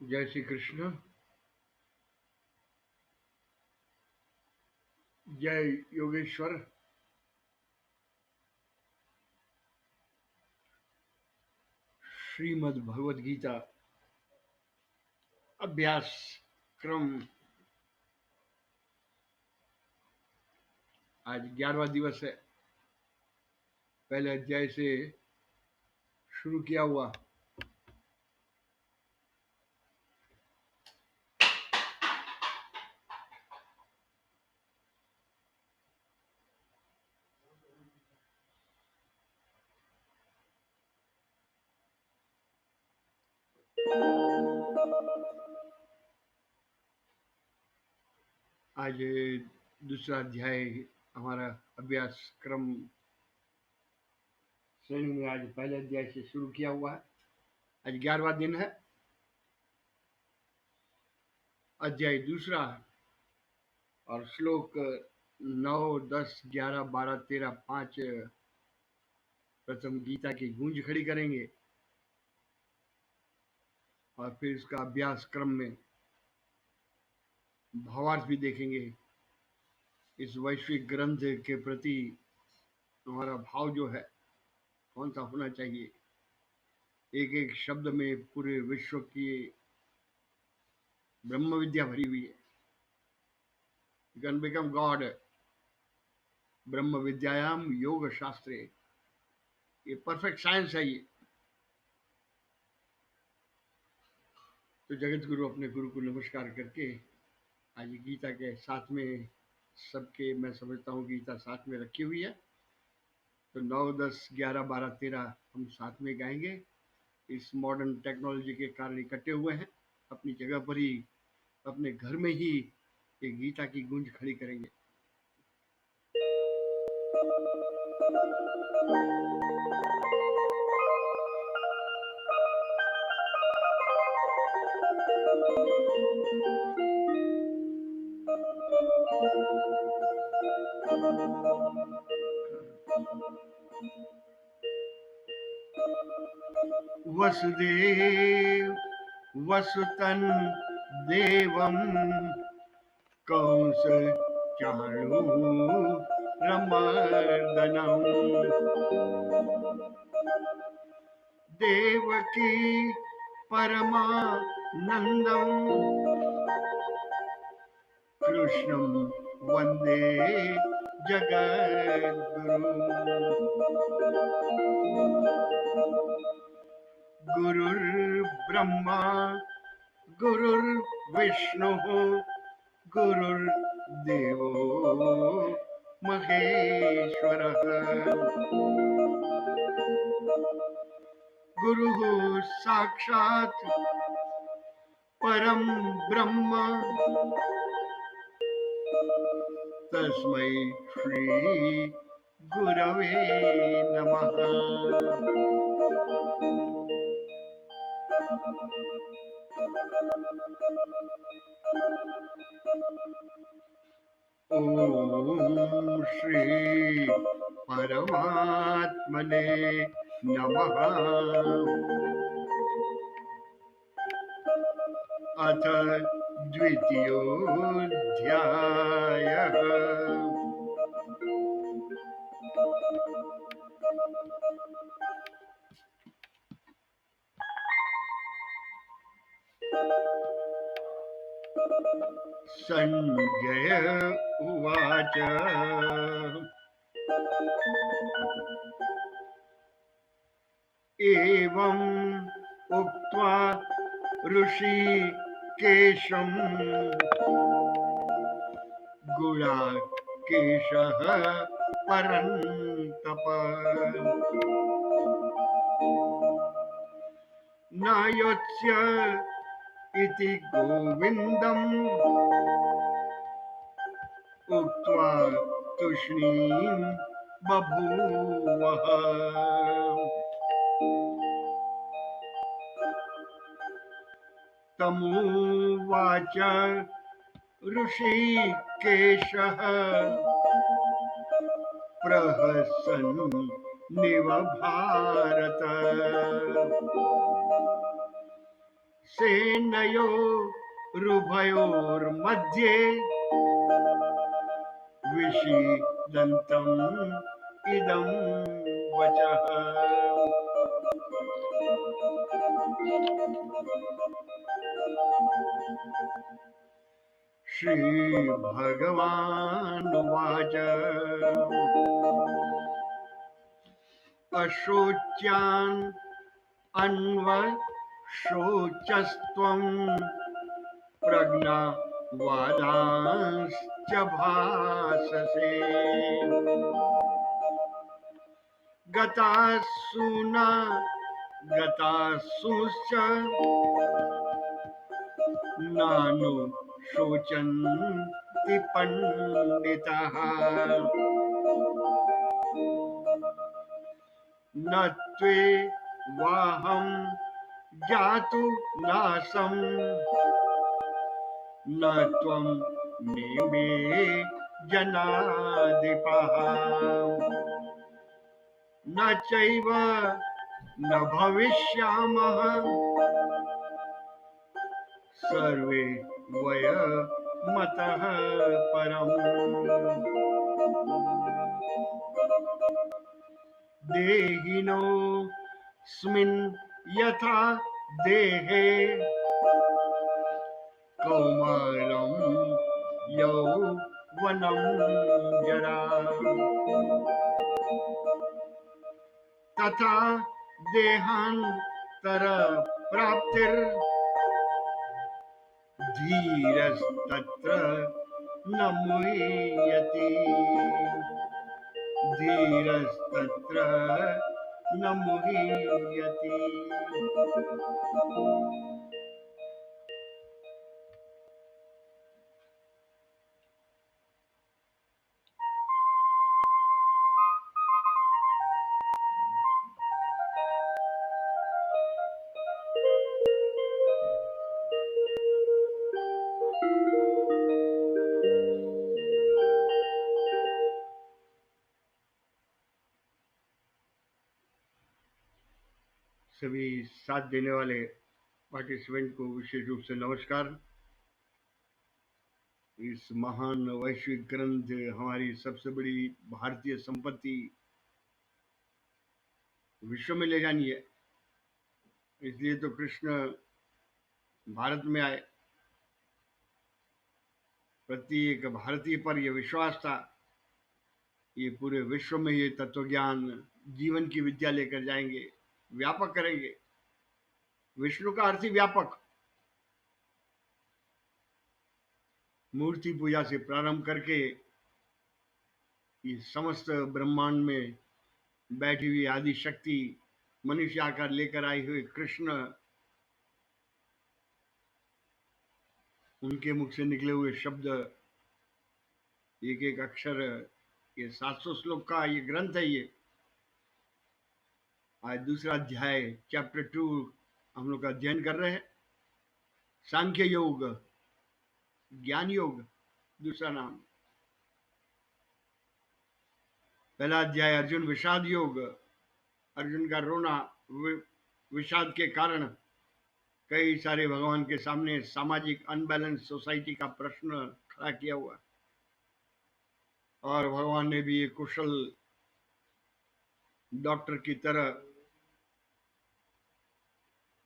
जय श्री कृष्ण। जय योगेश्वर। श्रीमद् भगवत गीता अभ्यास क्रम आज 11वां दिवस है। पहले अध्याय से शुरू किया हुआ। आज दूसरा अध्याय हमारा अभ्यास क्रम श्रेणी में आज पहले अध्याय से शुरू किया हुआ है। आज 11वां दिन है। अध्याय दूसरा और श्लोक 9, 10, 11, 12, 13 5 प्रथम गीता की गूंज खड़ी करेंगे और फिर इसका अभ्यास क्रम में भावार्थ भी देखेंगे। इस वैश्विक ग्रंथ के प्रति हमारा भाव जो है कौन सा होना चाहिए। एक एक शब्द में पूरे विश्व की ब्रह्म विद्या भरी हुई है। यू कैन बिकम गॉड ब्रह्म विद्यायाम योग शास्त्रे। ये परफेक्ट साइंस है ये। तो जगत गुरु अपने गुरु को नमस्कार करके आज गीता के साथ में सबके मैं समझता हूँ गीता साथ में रखी हुई है। तो 9, 10, 11, 12, 13 हम साथ में गाएंगे। इस मॉडर्न टेक्नोलॉजी के कारण इकट्ठे हुए हैं अपनी जगह पर ही, अपने घर में ही ये गीता की गूंज खड़ी करेंगे। वसुदेव वसुतन देवम कंस चाणूरमर्दनम् देवकी परमानंदम कृष्णं वंदे जगद्गुरुम्। गुरुर्ब्रह्मा गुरुर्विष्णुः गुरुर्देवो महेश्वरः। गुरुः साक्षात् परं ब्रह्म तस्मै श्री गुरवे नमः। ओम श्री परमात्मने नमः। अथ द्वितीयोऽध्यायः। संजय उवाच एवम् उक्त्वा ऋषिकेशं गुडाकेशः परन्तप न योत्स्य इति गोविन्दम् उक्त्वा तूष्णीं बभूवः। तमुवाच ऋषिकेशः प्रहसन्निव भारत। सेनयोरुभयोर्मध्ये विषीदन्तम् इदं वचः। श्रीभगवानुवाच अशोच्यान् अन्वशोचस्त्वं प्रज्ञावादांश्च भाषसे गतासूना गतासूश्च नानु शोचन्ति पंडिताः न त्वे वाहं जातु नासं न त्वं नेमे जनाधिपः न चैव न भविष्यामः सर्वे वयमतः परम् देहिनोऽस्मिन् यथा देहे कौमारं यौवनं जरा तथा देहान्तरप्राप्तिर्धीरस्तत्र न मुह्यति धीरस्तत्र न मुह्यति। सभी साथ देने वाले पार्टिसिपेंट को विशेष रूप से नमस्कार। इस महान वैश्विक ग्रंथ, हमारी सबसे बड़ी भारतीय संपत्ति विश्व में ले जानी है, इसलिए तो कृष्ण भारत में आए। प्रत्येक भारतीय पर यह विश्वास था, ये पूरे विश्व में ये तत्व ज्ञान जीवन की विद्या लेकर जाएंगे, व्यापक करेंगे। विष्णु का अर्थ ही व्यापक। मूर्ति पूजा से प्रारंभ करके इस समस्त ब्रह्मांड में बैठी हुई आदि शक्ति, मनुष्य आकार लेकर आई हुई कृष्ण, उनके मुख से निकले हुए शब्द, एक एक अक्षर, ये 700 श्लोक का ये ग्रंथ है। ये आज दूसरा अध्याय चैप्टर 2 हम लोग का अध्ययन कर रहे हैं। सांख्य योग, ज्ञान योग दूसरा नाम। पहला अध्याय अर्जुन विषाद योग, अर्जुन का रोना विषाद के कारण। कई सारे भगवान के सामने सामाजिक अनबैलेंस सोसाइटी का प्रश्न खड़ा किया हुआ, और भगवान ने भी एक कुशल डॉक्टर की तरह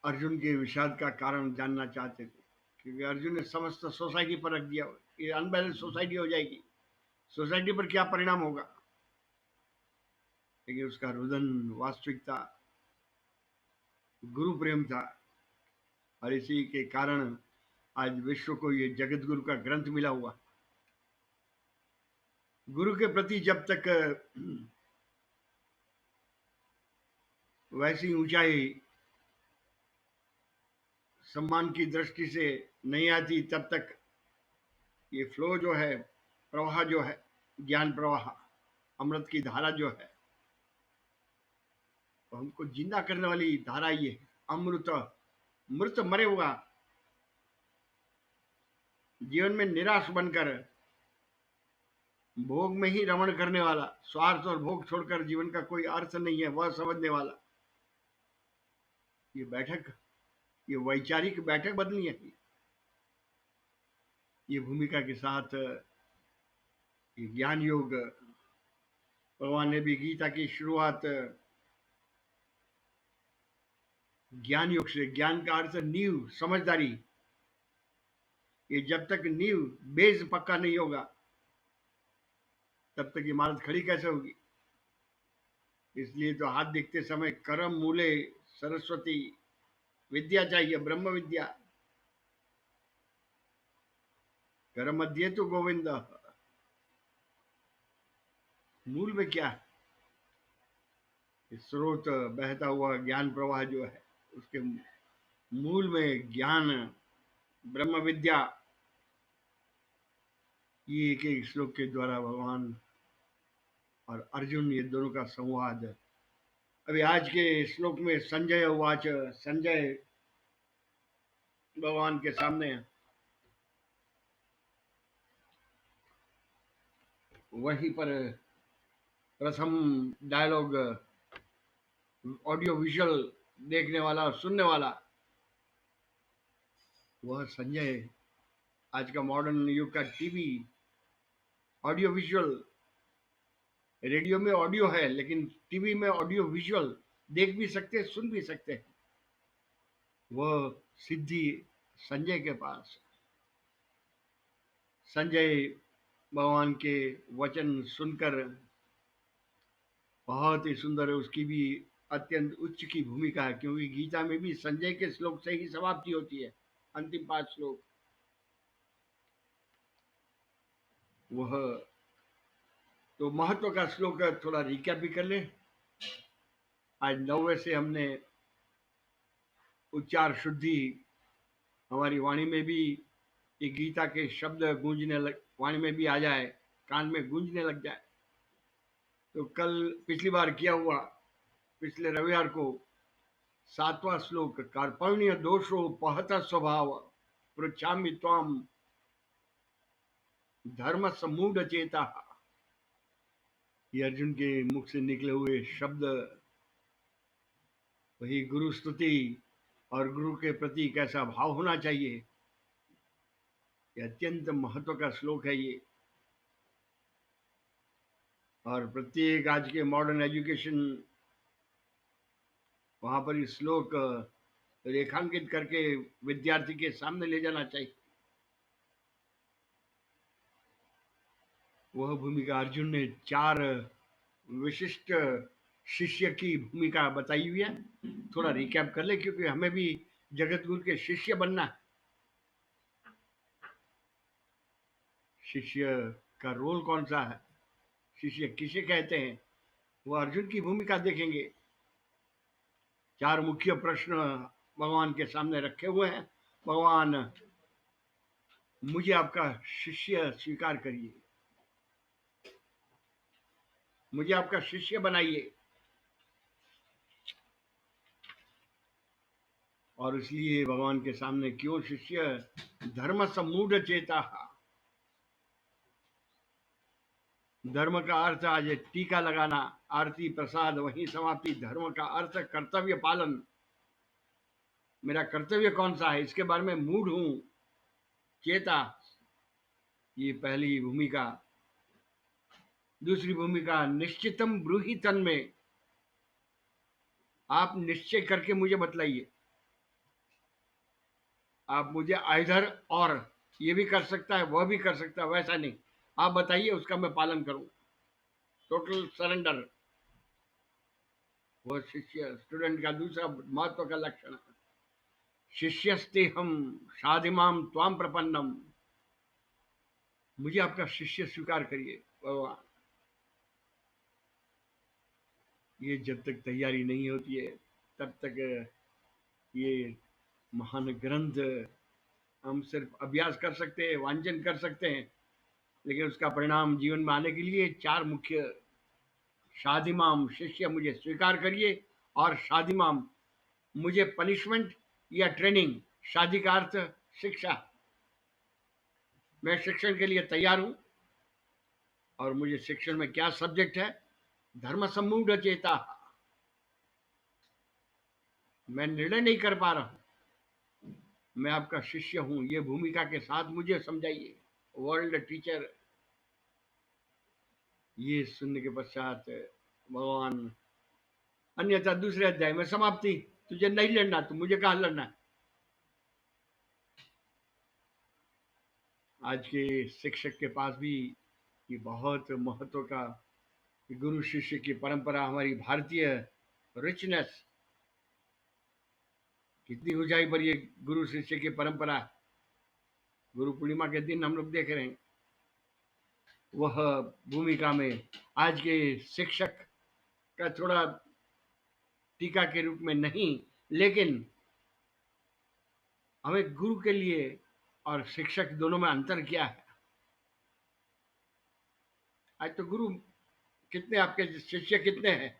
अर्जुन के विषाद का कारण जानना चाहते थे, क्योंकि अर्जुन ने समस्त सोसाइटी पर रख दिया, ये अनबैलेंस सोसाइटी हो जाएगी, सोसाइटी पर क्या परिणाम होगा। लेकिन उसका रुदन वास्तविकता गुरु प्रेम था, और इसी के कारण आज विश्व को ये जगत गुरु का ग्रंथ मिला हुआ। गुरु के प्रति जब तक वैसी ऊंचाई सम्मान की दृष्टि से नहीं आती, तब तक ये फ्लो जो है, प्रवाह जो है, ज्ञान प्रवाह, अमृत की धारा जो है, तो हमको जिंदा करने वाली धारा ये है। अमृत, मृत मरे हुआ, जीवन में निराश बनकर भोग में ही रमण करने वाला, स्वार्थ और भोग छोड़कर जीवन का कोई अर्थ नहीं है, वह समझने वाला। ये बैठक ये वैचारिक बैठक बदली है। ये भूमिका के साथ ये ज्ञान योग, भगवान ने भी गीता की शुरुआत ज्ञान योग से, ज्ञान का अर्थ नींव, समझदारी। ये जब तक नींव, बेस पक्का नहीं होगा तब तक इमारत खड़ी कैसे होगी। इसलिए तो हाथ दिखते समय करम मूले सरस्वती विद्या चाहिए, ब्रह्म विद्या। कर्म मध्य तो गोविंद। मूल में क्या है? स्रोत, बहता हुआ ज्ञान प्रवाह जो है, उसके मूल में ज्ञान, ब्रह्म विद्या। ये एक एक श्लोक के द्वारा भगवान और अर्जुन, ये दोनों का संवाद। अभी आज के श्लोक में संजय उवाच, संजय भगवान के सामने है। वहीं पर प्रथम डायलॉग, ऑडियो विजुअल देखने वाला और सुनने वाला, वह संजय। आज का मॉडर्न युग का टीवी, ऑडियो विजुअल। रेडियो में ऑडियो है, लेकिन टीवी में ऑडियो विजुअल, देख भी सकते हैं, सुन भी सकते हैं। वह सिद्धि संजय के पास। संजय भगवान के वचन सुनकर बहुत ही सुंदर है। उसकी भी अत्यंत उच्च की भूमिका है, क्योंकि गीता में भी संजय के श्लोक से ही समाप्ति होती है, अंतिम 5 श्लोक। वह तो महत्व का श्लोक है। थोड़ा रिकैप भी कर ले। आज 9वें से हमने उच्चार शुद्धि, हमारी वाणी में भी ये गीता के शब्द गूंजने लग, वाणी में भी आ जाए, कान में गूंजने लग जाए। तो कल पिछली बार किया हुआ, पिछले रविवार को 7वां श्लोक, कार्पण्य दोषो पहत स्वभाव पृच्छामि त्वाम धर्म समूढ़ चेता। ये अर्जुन के मुख से निकले हुए शब्द, वही गुरु स्तुति और गुरु के प्रति कैसा भाव होना चाहिए, ये अत्यंत महत्व का श्लोक है ये। और प्रत्येक आज के मॉडर्न एजुकेशन, वहां पर ये श्लोक रेखांकित करके विद्यार्थी के सामने ले जाना चाहिए। वह भूमिका अर्जुन ने 4 विशिष्ट शिष्य की भूमिका बताई हुई है। थोड़ा रिकैप कर ले, क्योंकि हमें भी जगत गुरु के शिष्य बनना है। शिष्य का रोल कौन सा है, शिष्य किसे कहते हैं, वो अर्जुन की भूमिका देखेंगे। 4 मुख्य प्रश्न भगवान के सामने रखे हुए हैं। भगवान, मुझे आपका शिष्य स्वीकार करिए, मुझे आपका शिष्य बनाइए। और इसलिए भगवान के सामने क्यों शिष्य? धर्म सम्मूढ़ चेता। धर्म का अर्थ आज टीका लगाना, आरती प्रसाद वहीं समाप्ति। धर्म का अर्थ कर्तव्य पालन। मेरा कर्तव्य कौन सा है, इसके बारे में मूढ़ हूं। चेता, ये पहली भूमिका। दूसरी भूमिका, निश्चितम ब्रूहि तन्मे, आप निश्चय करके मुझे बतलाइए। आप मुझे आइधर और, ये भी कर सकता है, वह भी कर सकता है, वैसा नहीं। आप बताइए, उसका मैं पालन करूं। Total surrender. वह शिष्य, स्टूडेंट का दूसरा महत्व का लक्षण है। शिष्यस्ते हम साधिमाम त्वाम प्रपन्नम, मुझे आपका शिष्य स्वीकार करिए भगवान। ये जब तक तैयारी नहीं होती है, तब तक ये महान ग्रंथ हम सिर्फ अभ्यास कर सकते हैं, वांचन कर सकते हैं, लेकिन उसका परिणाम जीवन में आने के लिए 4 मुख्य, शादिमाम, शिष्य मुझे स्वीकार करिए, और शादिमाम, मुझे पनिशमेंट या ट्रेनिंग, शादी का अर्थ शिक्षा, मैं शिक्षण के लिए तैयार हूं। और मुझे शिक्षण में क्या सब्जेक्ट है? धर्म सम्मूढ़ चेता। मैं निर्णय नहीं कर पा रहा हूं, मैं आपका शिष्य हूं, ये भूमिका के साथ मुझे समझाइए। World teacher. ये सुनने के पश्चात भगवान, अन्यथा दूसरे अध्याय में समाप्ति, तुझे नहीं लड़ना, तो मुझे कहां लड़ना है। आज के शिक्षक के पास भी ये बहुत महत्व का गुरु शिष्य की परंपरा, हमारी भारतीय रिचनेस, कितनी ऊंचाई पर ये गुरु शिष्य की परंपरा, गुरु पूर्णिमा के दिन हम लोग देख रहे हैं। वह भूमिका में आज के शिक्षक का थोड़ा टीका के रूप में नहीं, लेकिन हमें गुरु के लिए और शिक्षक दोनों में अंतर क्या है। आज तो गुरु कितने, आपके शिष्य कितने हैं,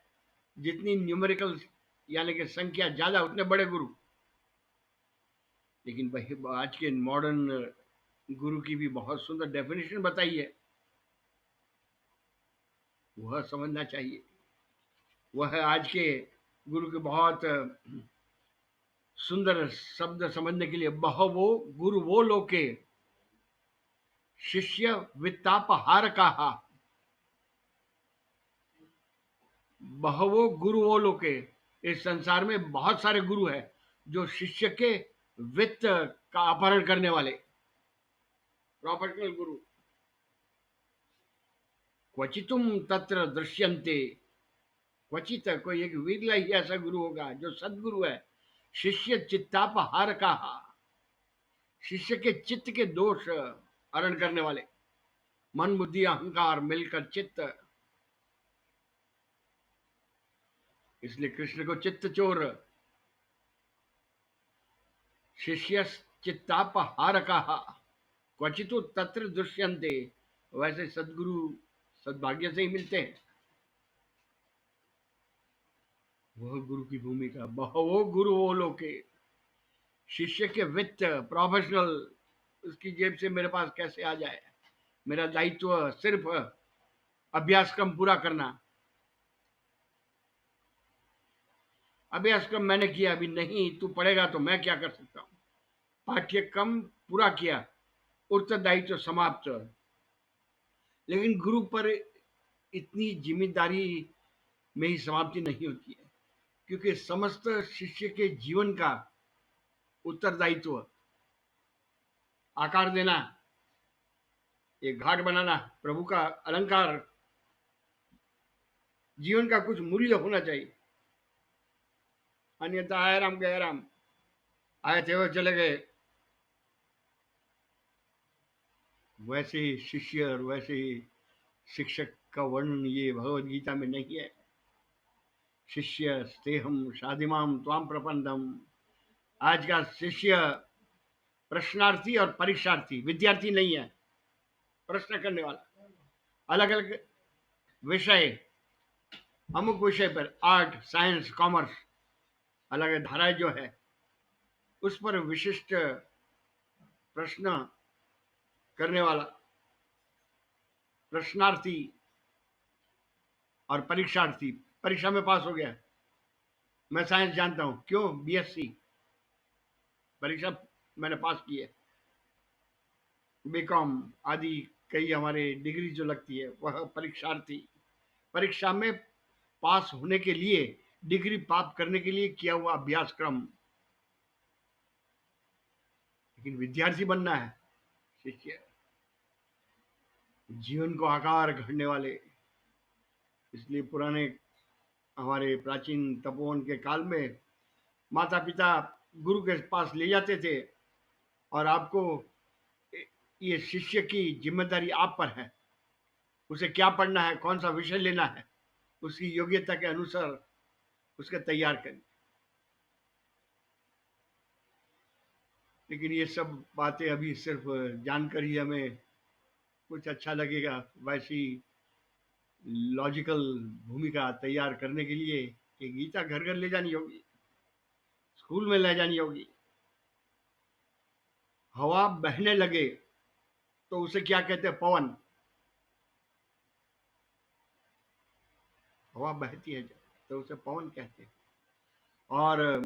जितनी न्यूमेरिकल यानी कि संख्या ज्यादा उतने बड़े गुरु। लेकिन भाई आज के मॉडर्न गुरु की भी बहुत सुंदर डेफिनेशन बताई है, वह समझना चाहिए। वह आज के गुरु के बहुत सुंदर शब्द समझने के लिए, बहवो गुरु वो लोके शिष्य वित्तापहार कहा। बहवो गुरु वो लोके, इस संसार में बहुत सारे गुरु हैं जो शिष्य के वित्त का अपहरण करने वाले, प्रोफेशनल गुरु। क्वचितुम तत्र दृश्यन्ते, क्वचित कोई एक विरला ही ऐसा गुरु होगा जो सदगुरु है। शिष्य चित्तापहार कहा, शिष्य के चित्त के दोष हरण करने वाले, मन बुद्धि अहंकार मिलकर चित्त, इसलिए कृष्ण को चित्त चोर, शिष्य चित्तापहार कहा। क्वचितो तत्र दृश्यन्ते, वैसे सदगुरु सद्भाग्य से ही मिलते हैं। वह गुरु की भूमिका, बहवो गुरु वो लोके, शिष्य के वित्त प्रोफेशनल, उसकी जेब से मेरे पास कैसे आ जाए। मेरा दायित्व सिर्फ अभ्यासक्रम पूरा करना। अभ्यासक्रम मैंने किया, अभी नहीं तू पढ़ेगा तो मैं क्या कर सकता हूँ। पाठ्यक्रम पूरा किया, उत्तरदायित्व समाप्त। लेकिन गुरु पर इतनी जिम्मेदारी में ही समाप्ति नहीं होती है, क्योंकि समस्त शिष्य के जीवन का उत्तरदायित्व, आकार देना, एक घाट बनाना, प्रभु का अलंकार, जीवन का कुछ मूल्य होना चाहिए। अन्यथा आए राम गए राम, आए थे वो चले गए। वैसे ही शिष्य और वैसे ही शिक्षक का वर्णन ये भगवद गीता में नहीं है। शिष्य स्तेहम शादिमाम त्वाम प्रपंदम। आज का शिष्य प्रश्नार्थी और परीक्षार्थी, विद्यार्थी नहीं है, प्रश्न करने वाला। अलग अलग विषय, अमुक विषय पर आर्ट साइंस कॉमर्स अलग धाराएं जो है, उस पर विशिष्ट प्रश्न करने वाला प्रश्नार्थी और परीक्षार्थी। परीक्षा में पास हो गया, मैं साइंस जानता हूं, क्यों, बीएससी, परीक्षा मैंने पास की है। बीकॉम आदि कई हमारे डिग्री जो लगती है, वह परीक्षार्थी, परीक्षा में पास होने के लिए, डिग्री प्राप्त करने के लिए किया हुआ अभ्यासक्रम। लेकिन विद्यार्थी बनना है, शिष्य जीवन को आकार गढ़ने वाले। इसलिए पुराने हमारे प्राचीन तपोवन के काल में माता पिता गुरु के पास ले जाते थे, और आपको, ये शिष्य की जिम्मेदारी आप पर है, उसे क्या पढ़ना है, कौन सा विषय लेना है, उसकी योग्यता के अनुसार उसके तैयार करें। लेकिन ये सब बातें अभी सिर्फ जानकर ही हमें कुछ अच्छा लगेगा। वैसी लॉजिकल भूमिका तैयार करने के लिए ये गीता घर घर ले जानी होगी, स्कूल में ले जानी होगी। हवा बहने लगे तो उसे क्या कहते हैं, पवन। हवा बहती है तो उसे पवन कहते हैं। और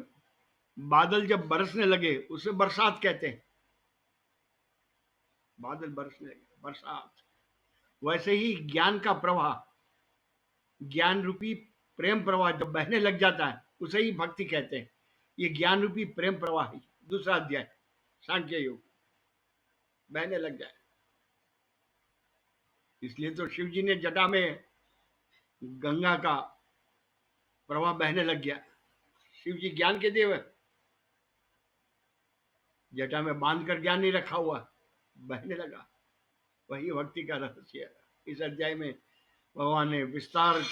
बादल जब बरसने लगे उसे बरसात कहते हैं। बादल बरसने लगे, बरसात। वैसे ही ज्ञान का प्रवाह, ज्ञान रूपी प्रेम प्रवाह जब बहने लग जाता है उसे ही भक्ति कहते हैं। ये ज्ञान रूपी प्रेम प्रवाह ही दूसरा अध्याय सांख्य योग बहने लग जाए। इसलिए तो शिव जी ने जटा में गंगा का प्रवाह बहने लग गया। शिव जी ज्ञान के देव है, जटा में बांध कर ज्ञान नहीं रखा हुआ, बहने लगा। वही भक्ति का रहस्य है। इस अध्याय में भगवान ने विस्तार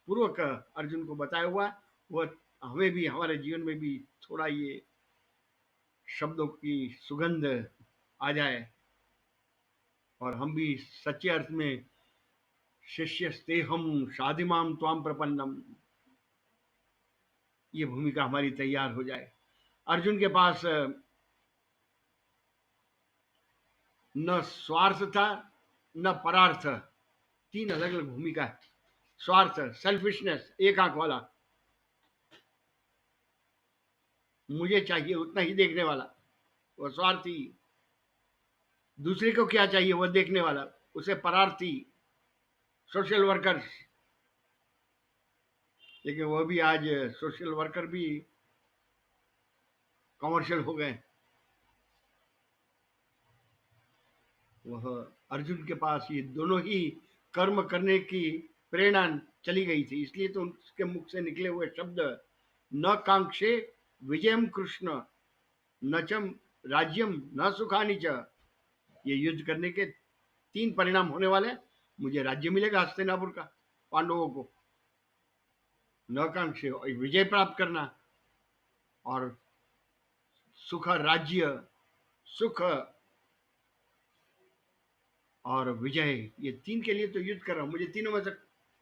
पूर्वक अर्जुन को बताया हुआ है। वह हमें भी, हमारे जीवन में भी थोड़ा ये शब्दों की सुगंध आ जाए और हम भी सच्चे अर्थ में शिष्यस्तेहम शाधिमाम त्वाम प्रपन्नम, ये भूमिका हमारी तैयार हो जाए। अर्जुन के पास न स्वार्थ था न परार्थ, तीन अलग अलग भूमिका है। स्वार्थ, सेल्फिशनेस, एक आंख वाला, मुझे चाहिए उतना ही देखने वाला, वो स्वार्थी। दूसरे को क्या चाहिए वो देखने वाला, उसे परार्थी, सोशल वर्कर्स। लेकिन वो भी आज सोशल वर्कर भी कमर्शियल हो गए। वह अर्जुन के पास ये दोनों ही कर्म करने की प्रेरणा चली गई थी, इसलिए तो उसके मुख से निकले हुए शब्द न कांक्षे विजयम कृष्ण न च राज्यम न सुखानी च, ये युद्ध करने के तीन परिणाम होने वाले। मुझे राज्य मिलेगा हस्तिनापुर का, पांडवों को, न कांक्षे विजय प्राप्त करना, और सुख राज्य, सुख और विजय, ये तीन के लिए तो युद्ध कर रहा हूं। मुझे तीनों में से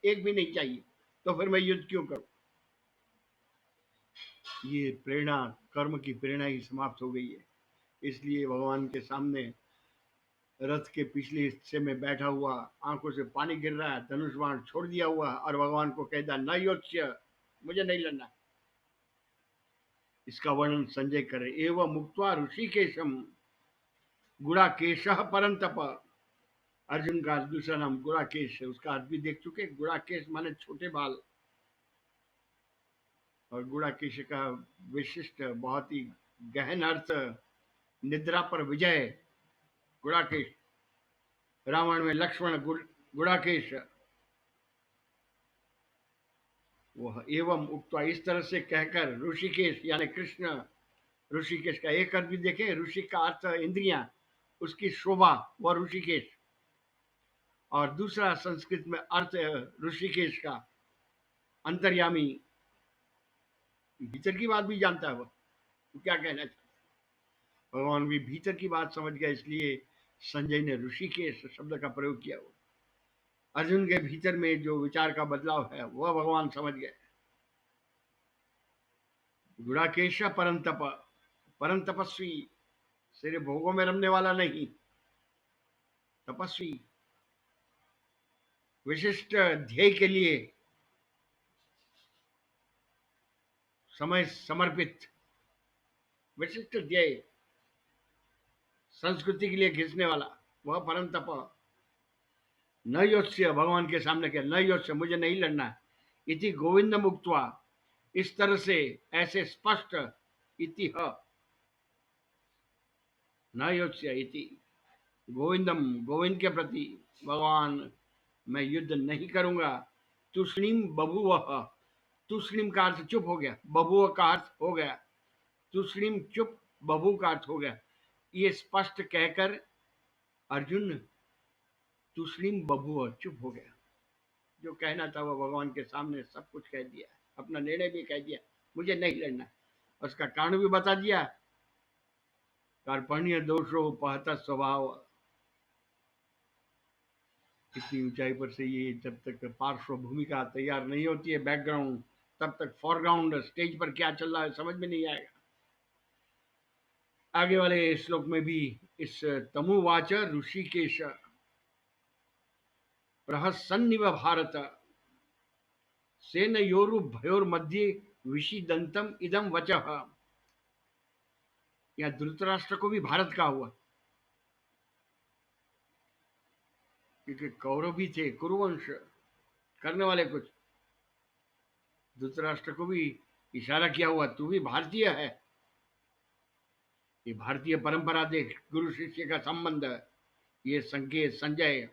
एक भी नहीं चाहिए, तो फिर मैं युद्ध क्यों करूं। ये प्रेरणा, कर्म की प्रेरणा ही समाप्त हो गई है। इसलिए भगवान के सामने रथ के पिछले हिस्से में बैठा हुआ, आंखों से पानी गिर रहा है, धनुष बाण छोड़ दिया हुआ, और भगवान को कहता न योच्य, मुझे नहीं लड़ना। इसका वर्णन संजय करे, एवं मुक्त्वा ऋषिकेशम गुड़ाकेश परंतप। अर्जुन का दूसरा नाम गुड़ाकेश है, उसका अर्थ भी देख चुके। गुड़ाकेश माने छोटे बाल, और गुड़ाकेश का विशिष्ट बहुत ही गहन अर्थ निद्रा पर विजय। गुड़ाकेश, रावण में लक्ष्मण गुड़ाकेश। वह एवं उक्ता, इस तरह से कहकर, ऋषिकेश यानी कृष्ण। ऋषिकेश का एक अर्थ भी देखें, ऋषि का अर्थ इंद्रियां, उसकी शोभा, वह ऋषिकेश। और दूसरा संस्कृत में अर्थ ऋषिकेश का अंतर्यामी, भीतर की बात भी जानता है वो, तो क्या कहना चाहता है। भगवान भी भीतर की बात समझ गया, इसलिए संजय ने ऋषिकेश शब्द का प्रयोग किया। वो अर्जुन के भीतर में जो विचार का बदलाव है वह भगवान समझ गए। गुड़ाकेश परंतप, परम तपस्वी, सिर्फ भोगों में रमने वाला नहीं, तपस्वी, विशिष्ट ध्येय के लिए समय समर्पित, विशिष्ट ध्येय, संस्कृति के लिए घिसने वाला, वह परम तप। न योत्स्य, भगवान के सामने क्या, न योत्स्य, मुझे नहीं लड़ना है। इति गोविंद मुक्त्वा, इस तरह से, ऐसे स्पष्ट, इति न योत्स्य इति, गोविंदम, गोविंद के प्रति, भगवान मैं युद्ध नहीं करूंगा। तुष्णीम बभुव, तुष्णीम का अर्थ चुप हो गया, बभुव का अर्थ हो गया, तुष्णीम चुप, बभू का अर्थ हो गया। ये स्पष्ट कहकर अर्जुन तुष्णीम बभुव, चुप हो गया। जो कहना था वो भगवान के सामने सब कुछ कह दिया, अपना निर्णय भी कह दिया, मुझे नहीं लड़ना। उसका कारण भी बता दिया, कार्पण्य दोषो पहता स्वभाव। इतनी ऊंचाई पर से ये जब तक पार्श्व भूमिका तैयार नहीं होती है, बैकग्राउंड, तब तक फोरग्राउंड, स्टेज पर क्या चल रहा है समझ में नहीं आएगा। आगे वाले श्लोक में भी इस तमुवाच ऋषिकेश प्रहसन्निव भारत सेनयोरुभयोर्मध्ये विषीदन्तम इदम वचः। या धृतराष्ट्र को भी भारत का हुआ, क्योंकि कौरव भी थे, कुरुवंश करने वाले कुछ। धृतराष्ट्र को भी इशारा किया हुआ, तू भी भारतीय है। ये भारतीय परंपरा देख, गुरु शिष्य का संबंध, ये संकेत संजय,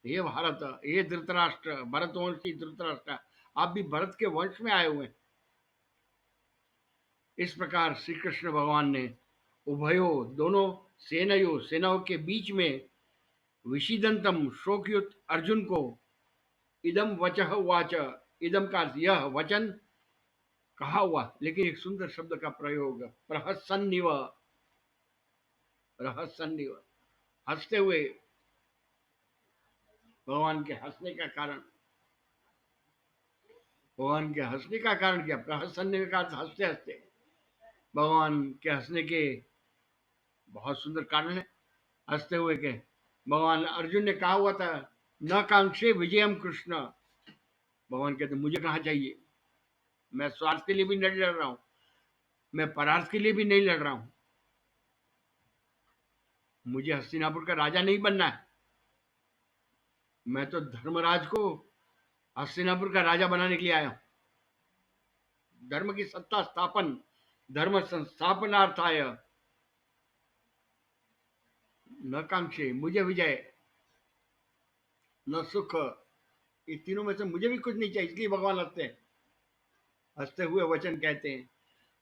ये भारत, ये धृतराष्ट्र, भरतवंशी धृतराष्ट्र, आप भी भरत के वंश में आए हुए हैं। इस प्रकार श्री कृष्ण भगवान ने उभयो, दोनों सेनयो, सेनाओं के बीच में विषिदंतम, शोकयुक्त अर्जुन को इदम वचः वाच, इदम का यह वचन कहा हुआ, लेकिन एक सुंदर शब्द का प्रयोग, प्रहसन्निव, प्रहसन्निव, हंसते हुए। भगवान के हंसने का कारण, भगवान के हंसने का कारण क्या? प्रहसन्निव का अर्थ हंसते हंसते। भगवान के हंसने के बहुत सुंदर कारण है। हंसते हुए के भगवान अर्जुन ने कहा हुआ था, न कांक्षे विजयम कृष्ण, भगवान कहते मुझे कहाँ चाहिए, मैं स्वार्थ के लिए भी नहीं लड़ रहा हूं, मैं परार्थ के लिए भी नहीं लड़ रहा हूं, मुझे हस्तिनापुर का राजा नहीं बनना है, मैं तो धर्मराज को हस्तिनापुर का राजा बनाने के लिए आया हूं। धर्म की सत्ता स्थापन, धर्म संस्थापनार्थाय, न कांक्षे, मुझे विजय, न सुख, ये तीनों में से मुझे भी कुछ नहीं चाहिए। इसलिए भगवान हंसते हैं, हंसते हुए वचन कहते हैं।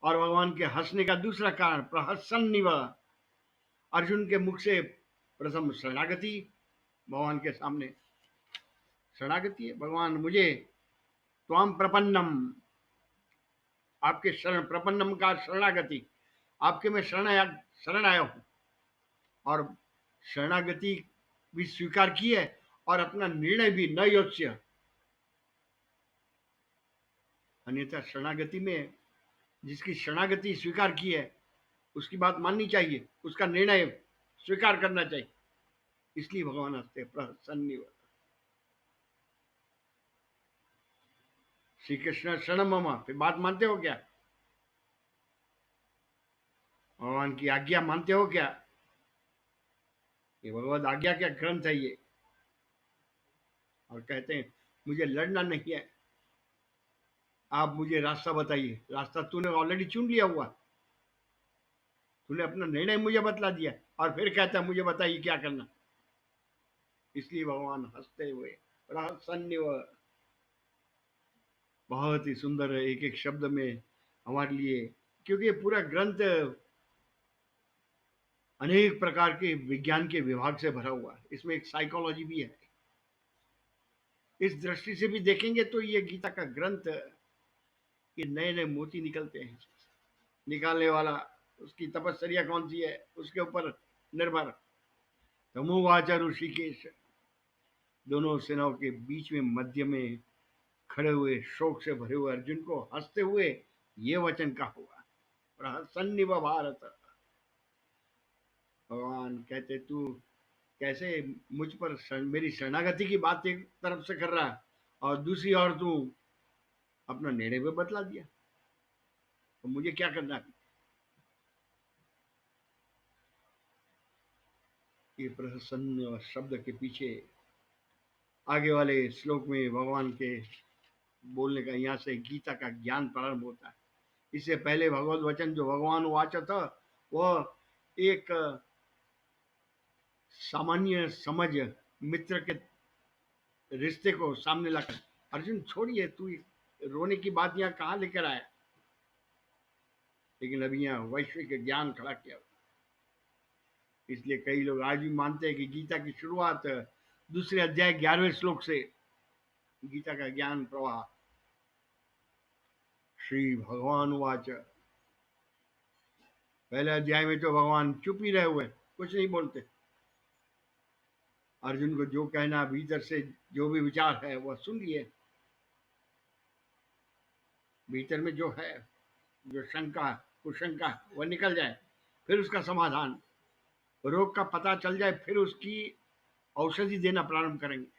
और भगवान के हंसने का दूसरा कारण, प्रहसन्निव, अर्जुन के मुख से प्रथम शरणागति, भगवान के सामने शरणागति है। भगवान मुझे त्वाम प्रपन्नम, आपके शरण, प्रपन्नम का शरणागति, आपके में शरण आया हूं, और शरणागति भी स्वीकार की है, और अपना निर्णय भी न योच्य, अन्यथा शरणागति में जिसकी शरणागति स्वीकार की है उसकी बात माननी चाहिए, उसका निर्णय स्वीकार करना चाहिए। इसलिए भगवान हंसते, प्रसन्न। श्री कृष्ण शरण ममा, फिर बात मानते हो क्या? भगवान की आज्ञा मानते हो क्या? ये भगवद आज्ञा क्या ग्रंथ है ये। और कहते हैं मुझे लड़ना नहीं है, आप मुझे रास्ता बताइए। रास्ता तूने ऑलरेडी चुन लिया हुआ, तूने अपना निर्णय मुझे बतला दिया, और फिर कहता है मुझे बताइए क्या करना। इसलिए भगवान हंसते हुए, प्रसन्न, बहुत ही सुंदर है एक एक शब्द में हमारे लिए, क्योंकि पूरा ग्रंथ अनेक प्रकार के विज्ञान के विभाग से भरा हुआ है। इसमें एक साइकोलॉजी भी है। इस दृष्टि से भी देखेंगे तो ये गीता का ग्रंथ, ये नए नए मोती निकलते हैं। निकालने वाला, उसकी तपस्या कौन सी है उसके ऊपर निर्भर। तमोवाच ऋषिकेश, दोनों सेनाओं के बीच में मध्य में खड़े हुए शोक से भरे हुए अर्जुन को हंसते हुए ये वचन का हुआ, प्रसन्न भारत। भगवान कहते तू कैसे मुझ पर मेरी शरणागति की बात एक तरफ से कर रहा है, और दूसरी ओर तू अपना निर्णय पे बतला दिया, तो मुझे क्या करना है? ये प्रसन्न शब्द के पीछे आगे वाले श्लोक में भगवान के बोलने का, यहाँ से गीता का ज्ञान प्रारंभ होता है। इससे पहले भगवत वचन जो भगवान वाचा था, वह एक सामान्य समझ, मित्र के रिश्ते को सामने लाकर, अर्जुन छोड़िए, तू रोने की बात यहाँ कहाँ लेकर आया। लेकिन अभी यहाँ वैश्विक ज्ञान खड़ा किया। इसलिए कई लोग आज भी मानते हैं कि गीता की शुरुआत दूसरे अध्याय 11वें श्लोक से गीता का ज्ञान प्रवाह। श्री भगवान वाच, पहले अध्याय में तो भगवान चुप ही रहे हुए, कुछ नहीं बोलते। अर्जुन को जो कहना, भीतर से जो भी विचार है वह सुन लिए, भीतर में जो है, जो शंका कुशंका वह निकल जाए, फिर उसका समाधान, रोग का पता चल जाए, फिर उसकी औषधि देना प्रारंभ करेंगे।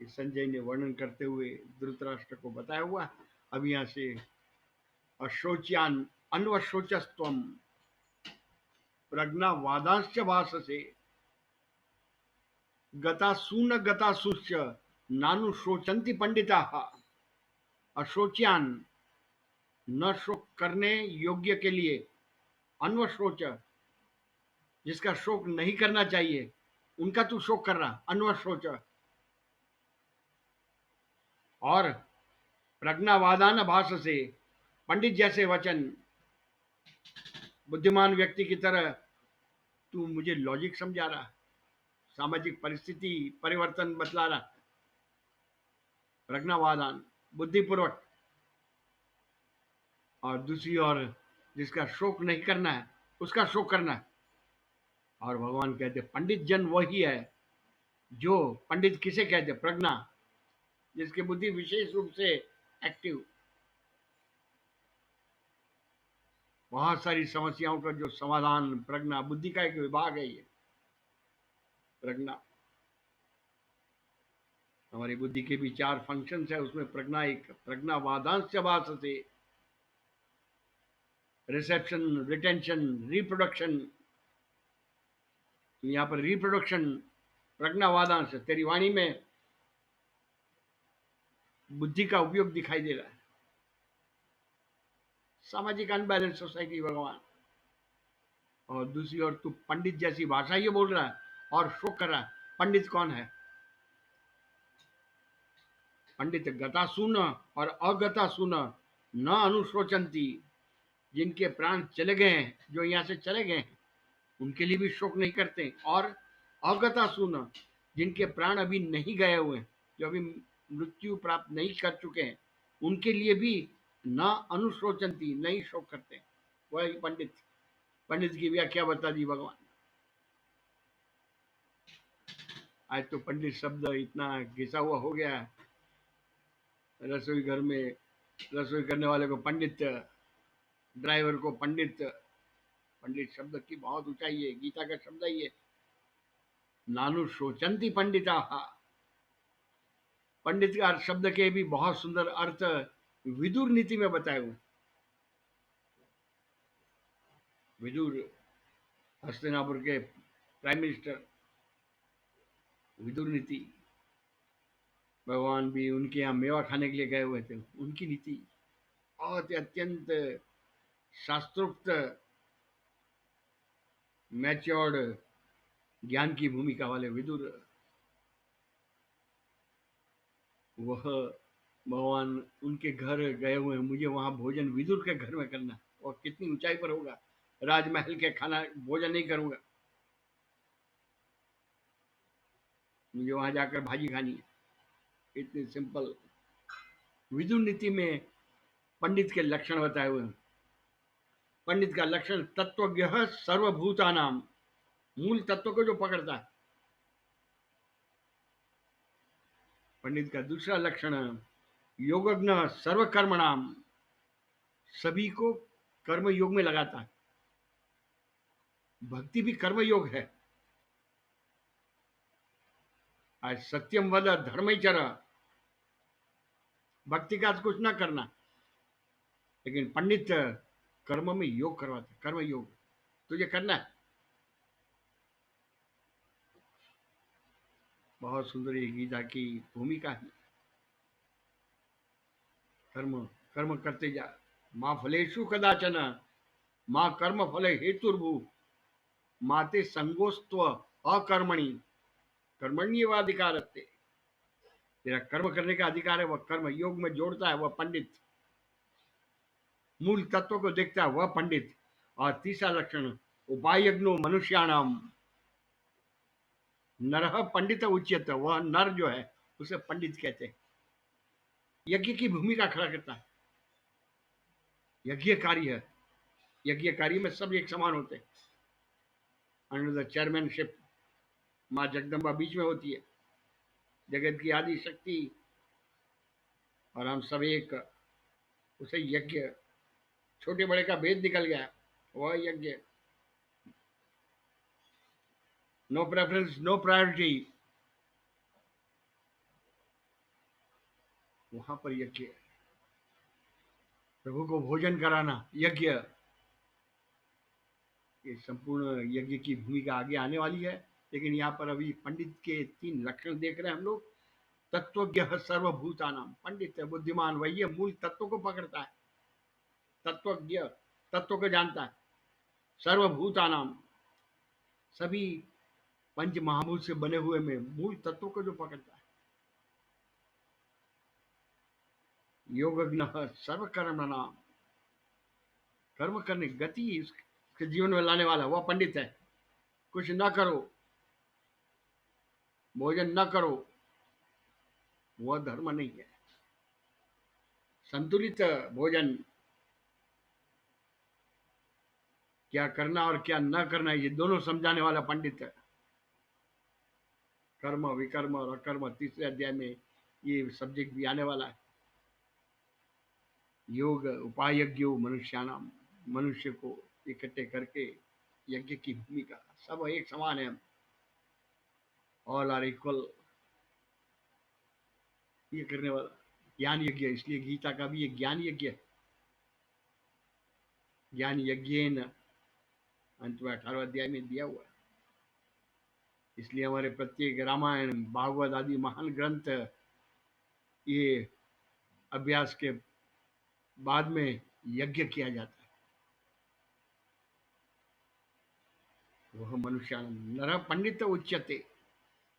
संजय ने वर्णन करते हुए धृतराष्ट्र को बताया हुआ। अब यहाँ से अशोच्यान अन्वशोचस्त्वम प्रज्ञावादांश्च भाससे गतासून गतासूश्च नानु शोचंति पंडिताः। अशोच्यान, न शोक करने योग्य के लिए, अन्वशोच, जिसका शोक नहीं करना चाहिए उनका तू शोक कर रहा, अन्वशोच। और प्रज्ञावादान भाष से, पंडित जैसे वचन, बुद्धिमान व्यक्ति की तरह तू मुझे लॉजिक समझा रहा, सामाजिक परिस्थिति परिवर्तन बतला रहा, प्रज्ञावादान, बुद्धिपूर्वक। और दूसरी ओर जिसका शोक नहीं करना है उसका शोक करना है। और भगवान कहते पंडित जन वही है जो, पंडित किसे कहते, प्रज्ञा, जिसकी बुद्धि विशेष रूप से एक्टिव, बहुत सारी समस्याओं का जो समाधान, प्रज्ञा, बुद्धि का एक विभाग है ये प्रज्ञा। हमारी बुद्धि के भी 4 फंक्शंस है, उसमें प्रज्ञा एक। प्रज्ञावादांश भासते, रिसेप्शन, रिटेंशन, रिप्रोडक्शन। यहाँ पर रिप्रोडक्शन प्रज्ञावादांश, तेरी वाणी में बुद्धि का उपयोग दिखाई दे रहा है। सामाजिक अनबैलेंस सोसाइटी भगवान। और दूसरी ओर तू पंडित जैसी भाषा ये बोल रहा है और शोक कर रहा है। पंडित कौन है? पंडित गता सुन और अगता सुन न अनुशोचंती, जिनके प्राण चले गए हैं, जो यहाँ से चले गए हैं उनके लिए भी शोक नहीं करते। और अगता सुन, जिनके प्राण अभी नहीं गए हुए, जो अभी मृत्यु प्राप्त नहीं कर चुके हैं, उनके लिए भी न अनुशोचंती, नहीं शोक करते। वही पंडित। पंडित की व्याख्या बता दी भगवान। आज तो पंडित शब्द इतना घिसा हुआ हो गया है, रसोई घर में रसोई करने वाले को पंडित, ड्राइवर को पंडित। पंडित शब्द की बहुत ऊंचाई है, गीता का शब्द ही है, नानु शोचंती पंडिता। पंडित का शब्द के भी बहुत सुंदर अर्थ विदुर नीति में बताए हुए। विदुर, हस्तिनापुर के प्राइम मिनिस्टर, विदुर नीति। भगवान भी उनके यहाँ मेवा खाने के लिए गए हुए थे, उनकी नीति बहुत अत्यंत शास्त्रोक्त, मैच्योर्ड, ज्ञान की भूमिका वाले विदुर। वह भगवान उनके घर गए हुए हैं, मुझे वहां भोजन विदुर के घर में करना। और कितनी ऊंचाई पर होगा, राजमहल के खाना भोजन नहीं करूंगा, मुझे वहां जाकर भाजी खानी है। इतनी सिंपल। विदुर नीति में पंडित के लक्षण बताए हुए हैं। पंडित का लक्षण तत्वज्ञ सर्वभूता नाम, मूल तत्व को जो पकड़ता है। पंडित का दूसरा लक्षण योगज्ञ सर्वकर्म नाम, सभी को कर्म योग में लगाता है। भक्ति भी कर्म योग है। आज सत्यम वद धर्म चर, भक्ति का कुछ ना करना, लेकिन पंडित कर्म में योग करवाते, कर्म योग तुझे करना है। बहुत सुंदर ये गीता की भूमिका है। कर्म, कर्म करते जा, माँ फलेषु कदाचन, माँ कर्म फले हेतुर्भु, माते संगोस्त्व अकर्मणि, कर्मण्येवाधिकार। तेरा कर्म करने का अधिकार है, वह कर्म योग में जोड़ता है, वह पंडित। मूल तत्व को देखता है, वह पंडित। और तीसरा लक्षण उपायज्ञो मनुष्याणाम, नरह पंडित उच्यते, वह नर जो है उसे पंडित कहते हैं। यज्ञ की भूमिका खड़ा करता है, यज्ञकारी है। यज्ञकारी में सब एक समान होते हैं। अंडर द चेयरमैनशिप माँ जगदम्बा बीच में होती है, जगत की आदि शक्ति, और हम सब एक। उसे यज्ञ, छोटे बड़े का भेद निकल गया, वह यज्ञ। नो प्रेफरेंस, नो प्रायोरिटी, वहां पर यज्ञ। प्रभु को भोजन कराना यज्ञ, ये संपूर्ण यज्ञ की भूमिका आगे आने वाली है, लेकिन यहाँ पर अभी पंडित के 3 लक्षण देख रहे हैं हम लोग। तत्वज्ञ सर्वभूतानाम, पंडित है, बुद्धिमान, वही है, मूल तत्व को पकड़ता है। तत्वज्ञ, तत्व को जानता है। सर्वभूतानाम, सभी पंच महाभूत से बने हुए में मूल तत्व को जो पकड़ता है। योगज्ञ सर्वकर्मणाम, कर्म करने गति उसके जीवन में लाने वाला वह पंडित है। कुछ न करो, भोजन न करो, वह धर्म नहीं है। संतुलित भोजन, क्या करना और क्या न करना, ये दोनों समझाने वाला पंडित है। कर्म, विकर्म और अकर्म, तीसरे अध्याय में ये सब्जेक्ट भी आने वाला है। योग उपायज्ञो मनुष्याणाम, मनुष्य को इकट्ठे करके यज्ञ की भूमिका, सब एक समान है, ऑल आर इक्वल, ये करने वाला ज्ञान यज्ञ है। इसलिए गीता का भी एक ज्ञान यज्ञ है। ज्ञान यज्ञेन, अंत में 18वें अध्याय में दिया हुआ है। इसलिए हमारे प्रत्येक रामायण, भागवत आदि महान ग्रंथ, ये अभ्यास के बाद में यज्ञ किया जाता है। वह मनुष्य नर पंडित उच्यते,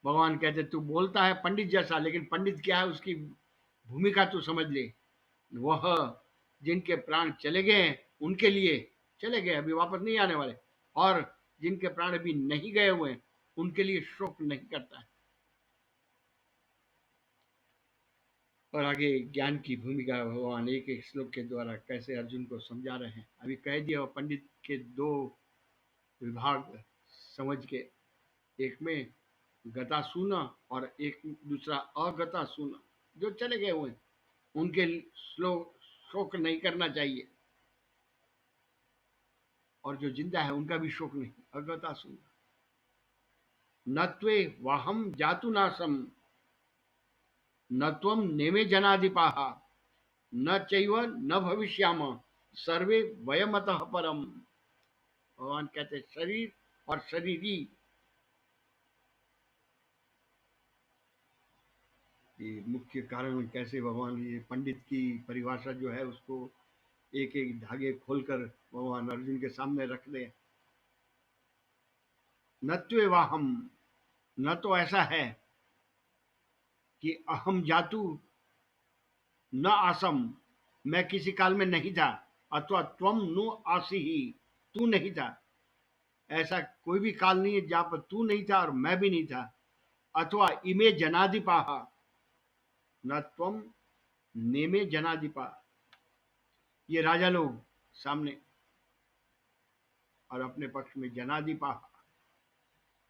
भगवान कहते तू बोलता है पंडित जैसा, लेकिन पंडित क्या है उसकी भूमिका तू समझ ले। वह जिनके प्राण चले गए हैं उनके लिए, चले गए अभी वापस नहीं आने वाले, और जिनके प्राण अभी नहीं गए हुए हैं उनके लिए शोक नहीं करता है। और आगे ज्ञान की भूमिका भगवान एक एक श्लोक के द्वारा कैसे अर्जुन को समझा रहे हैं। अभी कह दिया पंडित के 2 विभाग समझ के, एक में गता सुना और एक दूसरा अगता सुना। जो चले गए हुए उनके श्लोक शोक नहीं करना चाहिए, और जो जिंदा है उनका भी शोक नहीं। अगता सुना, न त्वे वाहम जातु नासम, न त्वम नेमे जनाधिपाः, न चैव न भविष्याम, सर्वे वयमतः परम। भगवान कहते शरीर और शरीरी, ये मुख्य कारण कैसे भगवान ये पंडित की परिभाषा जो है उसको एक एक धागे खोलकर भगवान अर्जुन के सामने रख दे। न त्वेवाहम, न तो ऐसा है कि अहम जातु न आसम, मैं किसी काल में नहीं था, अथवा त्वम नु आसी ही, तू नहीं था। ऐसा कोई भी काल नहीं है जहां पर तू नहीं था और मैं भी नहीं था। अथवा इमे जनाधिपाहा, न त्वम नेमे जनाधिपा, ये राजा लोग सामने, और अपने पक्ष में जनाधिपा,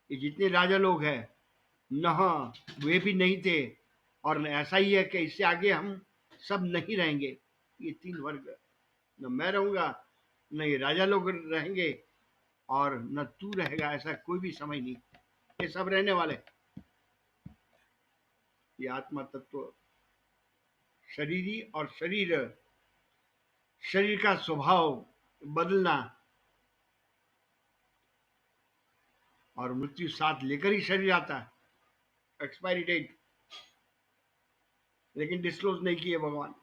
ये जितने राजा लोग हैं न वे भी नहीं थे, और ऐसा ही है कि इससे आगे हम सब नहीं रहेंगे। ये 3 वर्ग, न मैं रहूंगा, न ये राजा लोग रहेंगे, और न तू रहेगा, ऐसा कोई भी समय नहीं। ये सब रहने वाले। ये आत्मा तत्व, शरीरी और शरीर, शरीर का स्वभाव बदलना, और मृत्यु साथ लेकर ही शरीर आता है। एक्सपायरी डेट लेकिन डिस्क्लोज नहीं किए भगवान,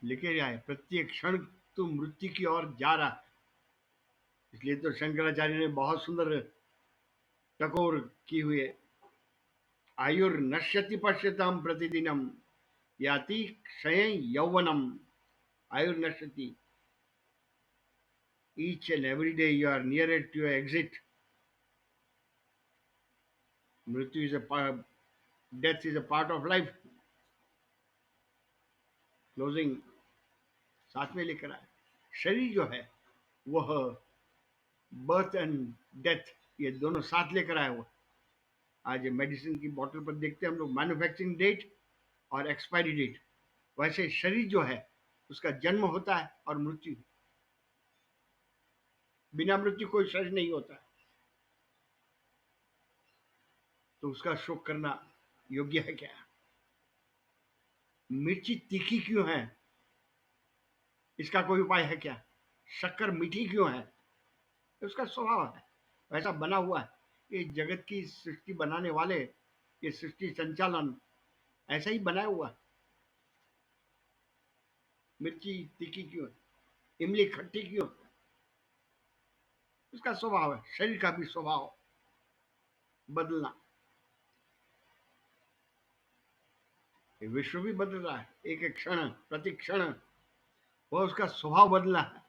लिखे जाए प्रत्येक क्षण तू मृत्यु की ओर जा रहा है। इसलिए तो शंकराचार्य ने बहुत सुंदर टकोर की हुई है। आयुर्नश्यति पश्यताम प्रतिदिनम, याति क्षय यौवनम। आयुर्नश्यति, each and every day you are nearer to your exit. मृत्यु is a part, death is a part of life. Closing साथ में लेकर आए। शरीर जो है वह बर्थ एंड डेथ ये दोनों साथ लेकर आया हुआ। आज मेडिसिन की बोतल पर देखते हैं हम लोग मैन्युफैक्चरिंग डेट और एक्सपायरी डेट, वैसे शरीर जो है उसका जन्म होता है और मृत्यु। बिना मृत्यु कोई शरीर नहीं होता, तो उसका शोक करना योग्य है क्या? मिर्ची तीखी क्यों है? इसका कोई उपाय है क्या? शक्कर मीठी क्यों है? उसका स्वभाव है, वैसा बना हुआ है। ये जगत की सृष्टि बनाने वाले, ये सृष्टि संचालन ऐसा ही बनाया हुआ है। मिर्ची तीखी क्यों है? इमली खट्टी क्यों है? उसका स्वभाव है। शरीर का भी स्वभाव बदलना। ये विश्व भी बदल रहा है, एक एक क्षण प्रति क्षण वह उसका स्वभाव बदलना है।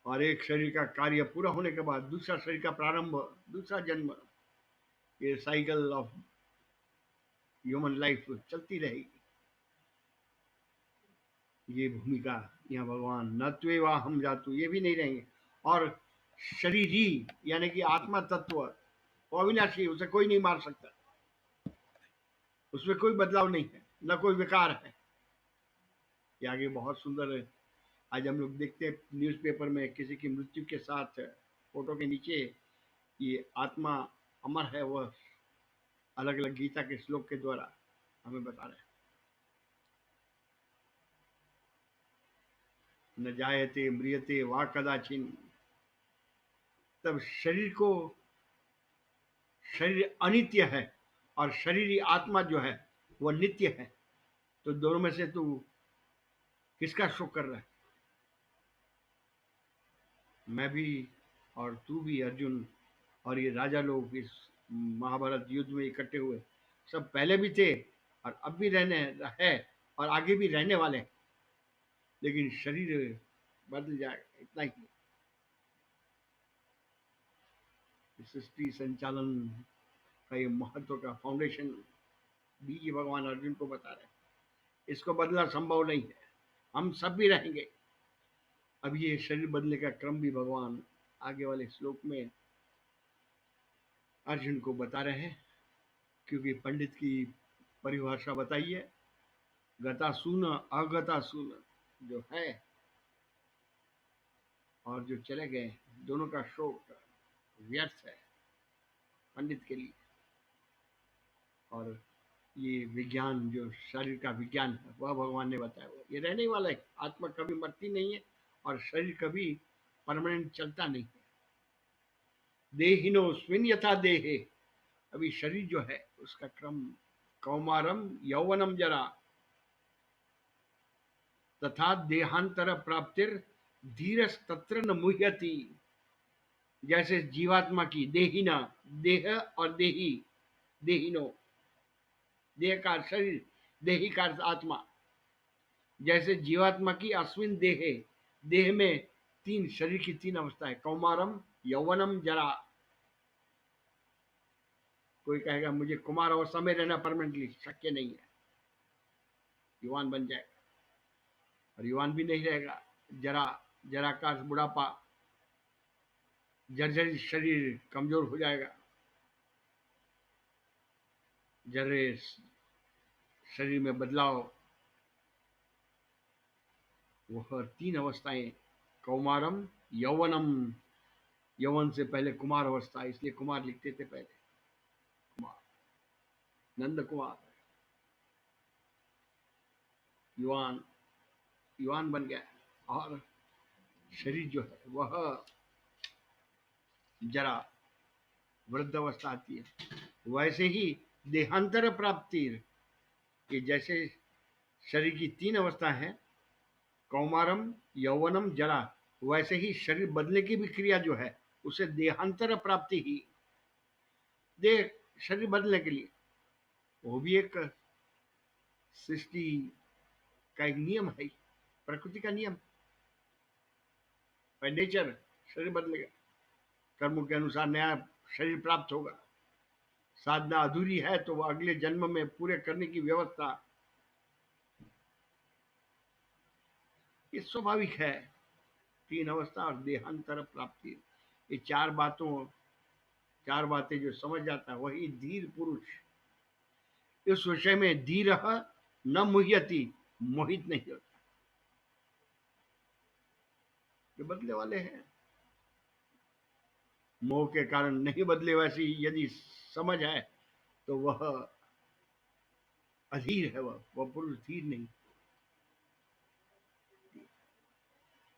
और एक शरीर का कार्य पूरा होने के बाद दूसरा शरीर का प्रारंभ, दूसरा जन्म, ये साइकिल ऑफ ह्यूमन लाइफ चलती रहेगी। ये भूमिका, यहाँ भगवान न त्वेवा हम जातु, ये भी नहीं रहेंगे। और शरीर ही यानी कि आत्मा तत्व वो अविनाशी, उसे कोई नहीं मार सकता, उसमें कोई बदलाव नहीं है, न कोई विकार है। ये आगे बहुत सुंदर है। आज हम लोग देखते हैं न्यूज़पेपर में किसी की मृत्यु के साथ फोटो के नीचे ये आत्मा अमर है, वह अलग अलग गीता के श्लोक के द्वारा हमें बता रहे हैं। न जायते म्रियते वा कदाचिन। तब शरीर को, शरीर अनित्य है और शरीर आत्मा जो है वह नित्य है। तो दोनों में से तू किसका शोक कर रहा है? मैं भी और तू भी, अर्जुन और ये राजा लोग इस महाभारत युद्ध में इकट्ठे हुए, सब पहले भी थे और अब भी रहने है और आगे भी रहने वाले हैं। लेकिन शरीर बदल जाएगा, इतना ही। सृष्टि संचालन का ये महत्व का फाउंडेशन भी ये भगवान अर्जुन को बता रहे हैं। इसको बदलना संभव नहीं है, हम सब भी रहेंगे। अब ये शरीर बदलने का क्रम भी भगवान आगे वाले श्लोक में अर्जुन को बता रहे हैं। क्योंकि पंडित की परिभाषा बताइए, गतासून अगतासून जो है और जो चले गए, दोनों का शोक व्यर्थ है पंडित के लिए। और ये विज्ञान जो शरीर का विज्ञान है वह भगवान ने बताया, हुआ ये रहने वाला है। आत्मा कभी मरती नहीं है और शरीर कभी परमानेंट चलता नहीं है। देहिनो स्विन यथा देहे, अभी शरीर जो है उसका क्रम कौमारम यौवनम जरा तथा देहांतर प्राप्तिर धीरस तत्र न मुह्यति। जैसे जीवात्मा की देहिना, देह और देही, देहिनो देह का शरीर, देही का आत्मा। जैसे जीवात्मा की अश्विन देहे, देह में तीन, शरीर की तीन अवस्था है, कौमारम यौवनम जरा। कोई कहेगा मुझे कुमार अवस्था में रहना परमानेंटली, शक्य नहीं है। युवान बन जाएगा और युवान भी नहीं रहेगा। जरा, जरा का बुढ़ापा, जर्जर शरीर कमजोर हो जाएगा। जरे शरीर में बदलाव, वह तीन अवस्थाएं, कौमारम यौवनम, यौवन से पहले कुमार अवस्था, इसलिए कुमार लिखते थे पहले, कुमार, नंद कुमार। युवान, युवान बन गया। और शरीर जो है वह जरा, वृद्ध अवस्था आती है। वैसे ही देहांतर प्राप्ति, कि जैसे शरीर की तीन अवस्था है, कौमारम यौवनम जरा, वैसे ही शरीर बदलने की भी क्रिया जो है उसे देहांतर प्राप्ति ही। देह, शरीर बदलने के लिए, वो भी एक सृष्टि का एक नियम है, प्रकृति का नियम। बाय नेचर शरीर बदलेगा, कर्मों के अनुसार नया शरीर प्राप्त होगा। साधना अधूरी है तो वह अगले जन्म में पूरे करने की व्यवस्था, ये स्वाभाविक है। तीन अवस्था और देहांतर प्राप्ति, ये चार बातों, चार बातें जो समझ जाता है वही धीर पुरुष। इस विषय में धीर न मुह्यति, मोहित नहीं होता। जो बदले वाले हैं, मोह के कारण नहीं बदले, वैसी यदि समझ है तो वह अधीर है, वह पुरुष धीर नहीं।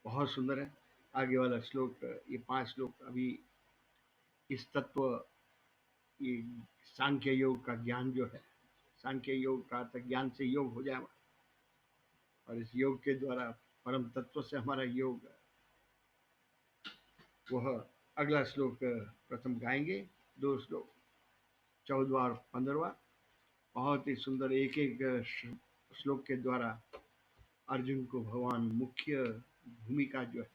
बहुत सुंदर है। आगे वाला श्लोक, ये 5 श्लोक अभी इस तत्व, ये सांख्य योग का ज्ञान जो है, सांख्य योग का अर्थ ज्ञान से योग हो जाए, और इस योग के द्वारा परम तत्व से हमारा योग, वह अगला श्लोक प्रथम गाएंगे। 2 श्लोक, 14वां और 15वां, बहुत ही सुंदर, एक एक श्लोक के द्वारा अर्जुन को भगवान मुख्य भूमिका जो है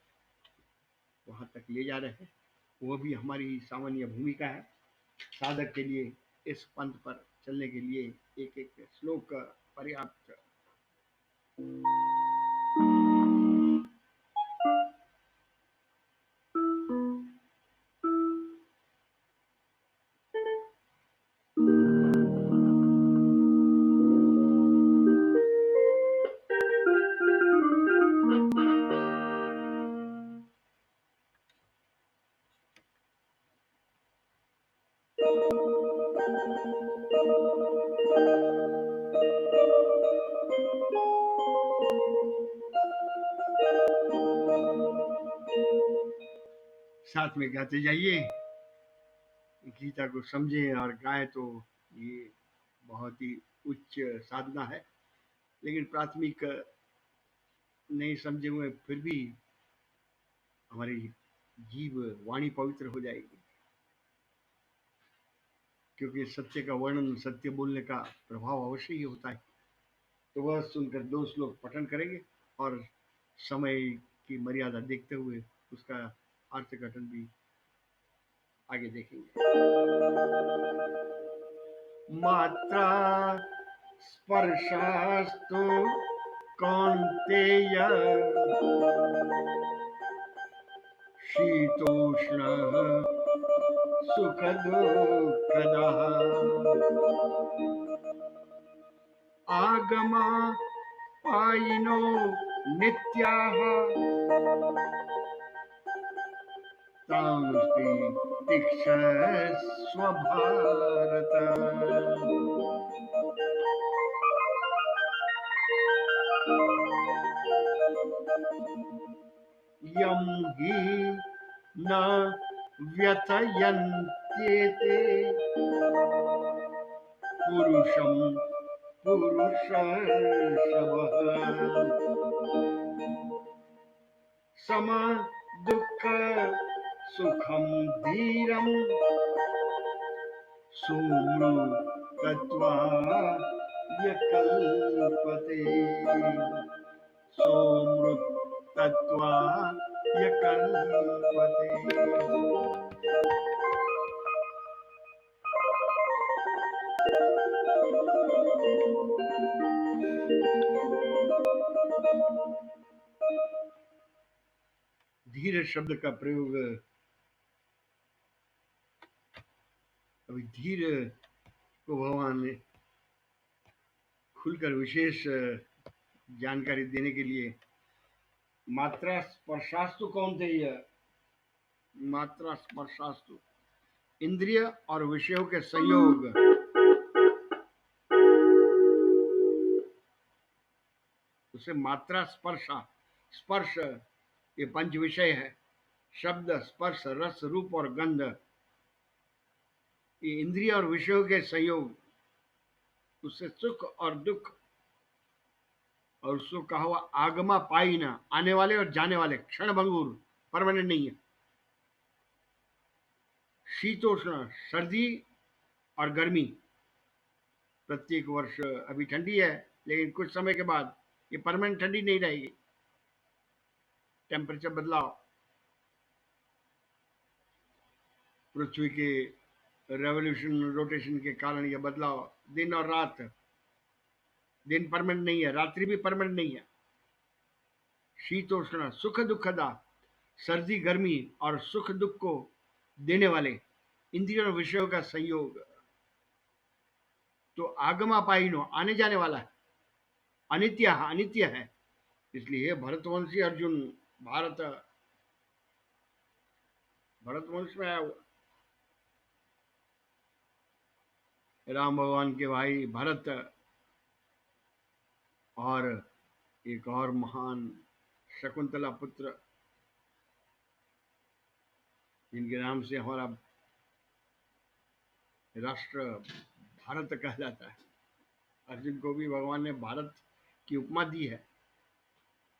वहां तक ले जा रहे हैं। वो भी हमारी सामान्य भूमिका है साधक के लिए, इस पंथ पर चलने के लिए एक एक श्लोक पर्याप्त। साथ में गाते जाइए, गीता को समझें और गाएं, तो ये बहुत ही उच्च साधना है। लेकिन प्राथमिक नहीं समझे हुए फिर भी हमारी जीव वाणी पवित्र हो जाएगी, क्योंकि सत्य का वर्णन, सत्य बोलने का प्रभाव अवश्य ही होता है। तो वह सुनकर 2 श्लोक पठन करेंगे, और समय की मर्यादा देखते हुए उसका अर्थ घटन भी आगे देखेंगे। मात्रा स्पर्शास्तु कौन्तेय शीतोष्ण सुख दुःखदः आगमा पायिनो नित्याः तांस्ति तिक्षस्व भारत। यं हि न व्यथयन्त्येते पुरुषं पुरुषर्षभः सम दुःख सुखं धीरं सोमृतत्वाय कल्पते, सोमृतत्वाय कल्पते। धीर शब्द का प्रयोग, अभी धीर को भगवान ने खुलकर विशेष जानकारी देने के लिए, मात्रा स्पर्शास्तु कौन थे? यह मात्रा स्पर्शास्तु इंद्रिय और विषयों के संयोग, उसे मात्रा स्पर्शा, स्पर्श ये पंच विषय है। शब्द, स्पर्श, रस, रूप और गंध, ये इंद्रिय और विषयों के संयोग, उससे सुख और दुख, और उसको कहा हुआ आगमा पाइना, आने वाले और जाने वाले, क्षण भंगुर, परमानेंट नहीं है। शीतोष्ण, सर्दी और गर्मी, प्रत्येक वर्ष अभी ठंडी है, लेकिन कुछ समय के बाद ये परमानेंट ठंडी नहीं रहेगी। टेम्परेचर बदलाव, पृथ्वी के रेवोल्यूशन, रोटेशन के कारण यह बदलाव, दिन और रात, दिन परमानेंट नहीं है, रात्रि भी परमानेंट नहीं है। शीतोष्ण, सुख दुखदा, सर्दी गर्मी और सुख दुख को देने वाले इंद्रियों और विषयों का संयोग। तो आगमा पाइनो, आने जाने वाला है, अनित्य, अनित्य है। इसलिए भरतवंशी अर्जुन, भारत भरतवंश में आया हुआ, राम भगवान के भाई भरत, और एक और महान शकुंतला पुत्र, जिनके नाम से हमारा राष्ट्र भारत कहलाता है। अर्जुन को भी भगवान ने भारत की उपमा दी है।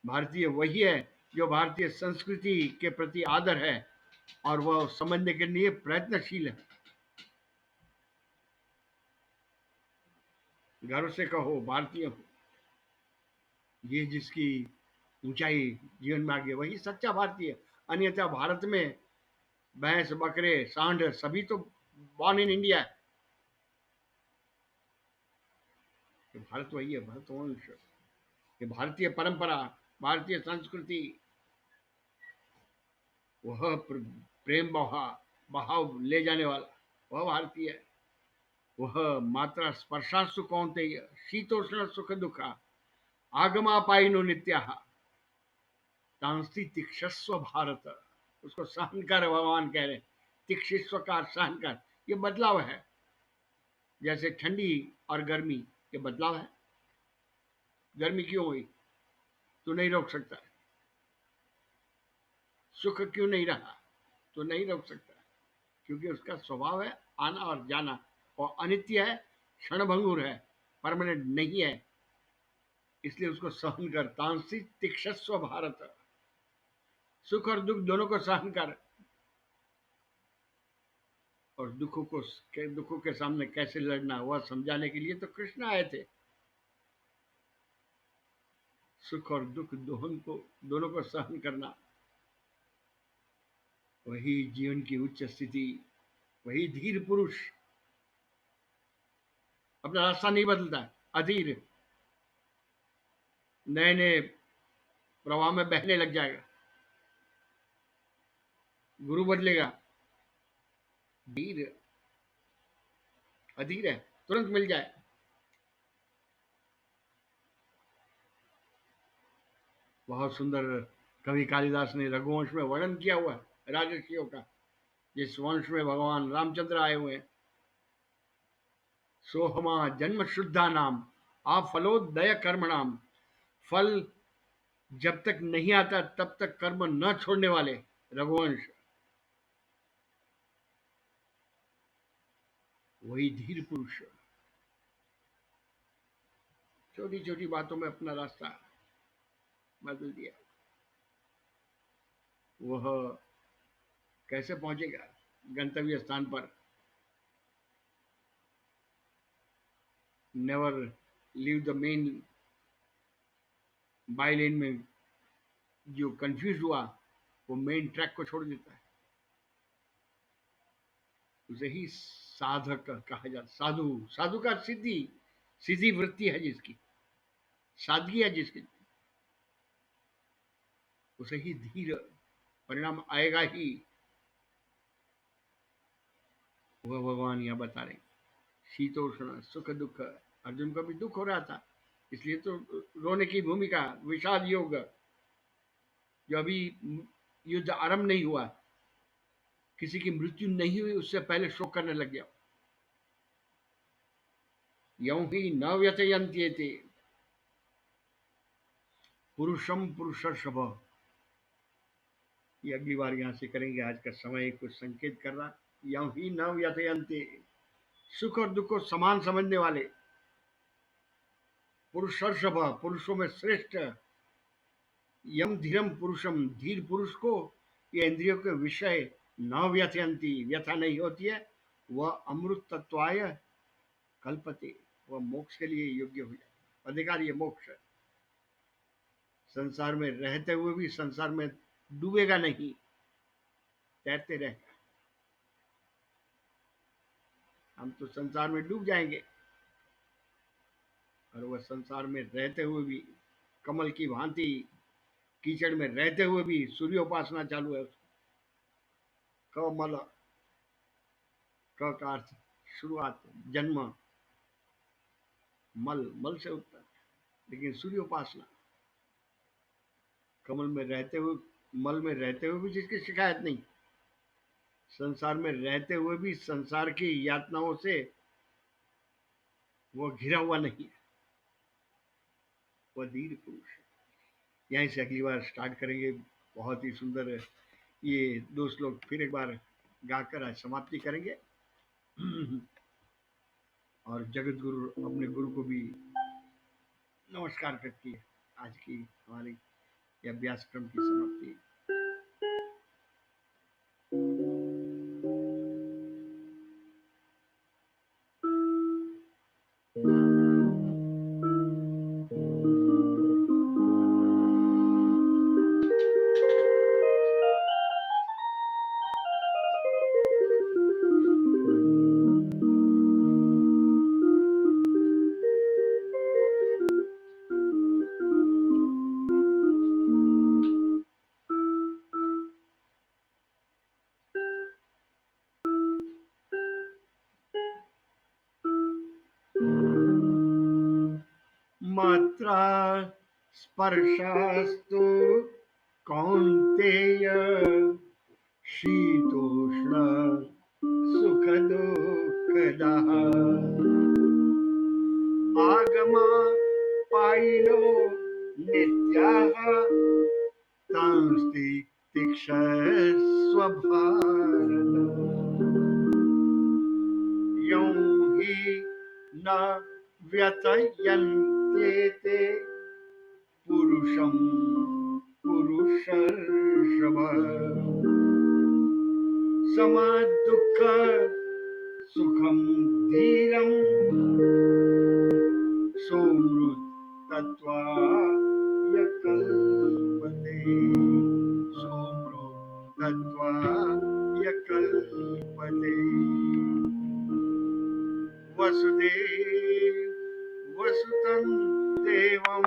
भारतीय वही है जो भारतीय संस्कृति के प्रति आदर है और वह समझने के लिए प्रयत्नशील है। गर्व से कहो भारतीय हूं, ये जिसकी ऊंचाई जीवन में आगे, वही सच्चा भारतीय। अन्यथा भारत में भैंस, बकरे, सांड सभी तो बॉर्न इन इंडिया है। तो भारत वही है, भारतवंश। ये भारतीय परंपरा, भारतीय संस्कृति, वह प्रेम बहाव ले जाने वाला, वह भारतीय है। वह मात्रा स्पर्शास्तु कौन्तेय शीतोष्ण सुख दुखा आगमापाइनो नित्याः तांस्ति तिक्षस्व भारत। उसको सहन कर, भगवान कह रहे, तिक्षस्व का सहन कर। ये बदलाव है, जैसे ठंडी और गर्मी, ये बदलाव है। गर्मी क्यों हुई? तू नहीं रोक सकता। सुख क्यों नहीं रहा? तो नहीं रोक सकता, क्योंकि उसका स्वभाव है आना और जाना, और अनित्य है, क्षणभंगुर है, परमानेंट नहीं है। इसलिए उसको सहन कर। तांसी तिक्षस्व भारत, सुख और दुख दोनों को सहन कर। और दुखों के सामने कैसे लड़ना, वह समझाने के लिए तो कृष्ण आए थे। सुख और दुख दोनों को सहन करना, वही जीवन की उच्च स्थिति, वही धीर पुरुष। अपना रास्ता नहीं बदलता, अधीर नए नए प्रवाह में बहने लग जाएगा। गुरु बदलेगा, धीर अधीर है, तुरंत मिल जाए। बहुत सुंदर कवि कालिदास ने रघुवंश में वर्णन किया हुआ है राजर्षियों का, जिस वंश में भगवान रामचंद्र आए हुए हैं। सोहमा जन्म शुद्धा नाम आ फलोदय कर्म नाम। फल जब तक नहीं आता तब तक कर्म न छोड़ने वाले रघुवंश, वही धीर पुरुष। छोटी छोटी बातों में अपना रास्ता बदल दिया। वह कैसे पहुंचेगा गंतव्य स्थान पर? Never leave the main by lane में जो कंफ्यूज हुआ, वो मेन ट्रैक को छोड़ देता है। उसे ही साधक कहा जाता। साधु, साधु का सिद्धि, सीधी वृत्ति है जिसकी, सादगी है जिसकी, उसे ही धीर परिणाम आएगा ही। वह भगवान यहाँ बता रहे। शीतोष्ण सुख दुख, अर्जुन को भी दुख हो रहा था, इसलिए तो रोने की भूमिका। विषाद योग, जो अभी युद्ध आरंभ नहीं हुआ, किसी की मृत्यु नहीं हुई, उससे पहले शोक करने लग गया। यौ ही न व्यथयन्त्येते पुरुषम पुरुषर्षभ। ये अगली बार यहां से करेंगे, आज का समय कुछ संकेत कर रहा। यौ ही न व्यथयन्ते, सुख और दुख को समान समझने वाले पुरुषर्षभ, पुरुषों में श्रेष्ठ। यम धीरम पुरुषम, धीर पुरुष को ये इंद्रियों के विषय न व्यथयंती, व्यथा नहीं होती है। वह अमृत तत्वाय कल्पते, वह मोक्ष के लिए योग्य हो जाता है। अधिकारी है मोक्ष। संसार में रहते हुए भी संसार में डूबेगा नहीं, तैरते रहेगा। हम तो संसार में डूब जाएंगे, और वह संसार में रहते हुए भी कमल की भांति कीचड़ में रहते हुए भी सूर्योपासना चालू है। कमल, क का अर्थ शुरुआत, जन्म, मल, मल से उत्तर, लेकिन सूर्योपासना। कमल में रहते हुए, मल में रहते हुए भी जिसकी शिकायत नहीं, संसार में रहते हुए भी संसार की यातनाओं से वो घिरा हुआ नहीं है, वह धीर पुरुष है। यहीं से अगली बार स्टार्ट करेंगे। बहुत ही सुंदर ये दो श्लोक फिर एक बार गाकर आज समाप्ति करेंगे। और जगत गुरु अपने गुरु को भी नमस्कार करके आज की हमारी ये अभ्यास क्रम की समाप्ति। मात्रा स्पर्शास्तु कौन्तेय शीतोष्ण सुखदुःखदः आगमा पायिनो नित्याः तांस्ति तिक्षस्व भारत। यं हि न व्यथयन्त्येते पुरुषं पुरुषर्षभ समदुःख सुखं धीरं सोमृतत्वाय कल्पते सोमृतत्वाय कल्पते। वसुदेव वसुतं देवं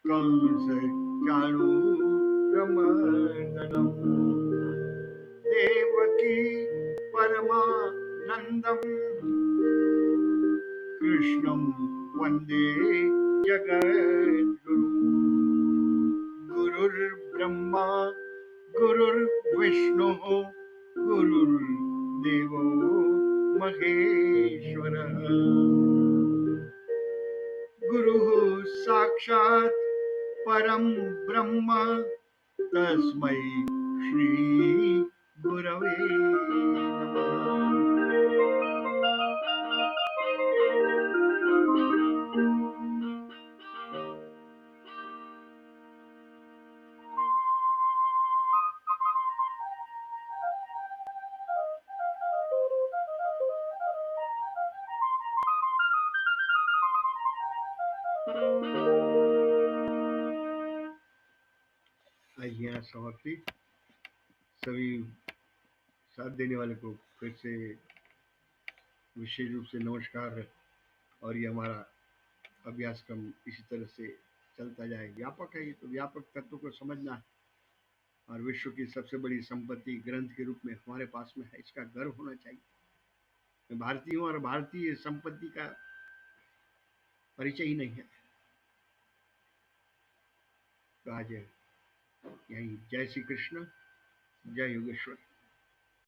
कंसचाणूरमर्दनम् देवकी परमानन्दं कृष्णं वन्दे जगद्गुरुम्। गुरुर्ब्रह्मा गुरुर्विष्णुः गुरुर्देवो महेश्वरः गुरुः साक्षात् परं ब्रह्म तस्मै श्री गुरवे नमः। आइए यहाँ समाप्ति। सभी साथ देने वाले को फिर से विशेष रूप से नमस्कार। और ये हमारा अभ्यास क्रम इसी तरह से चलता जाए। व्यापक है ये, तो व्यापक तत्व को समझना है। और विश्व की सबसे बड़ी संपत्ति ग्रंथ के रूप में हमारे पास में है, इसका गर्व होना चाहिए। मैं भारतीय हूँ और भारतीय संपत्ति का परिचय ही नहीं है। तो आज यही जय श्री कृष्ण, जय योगेश्वर।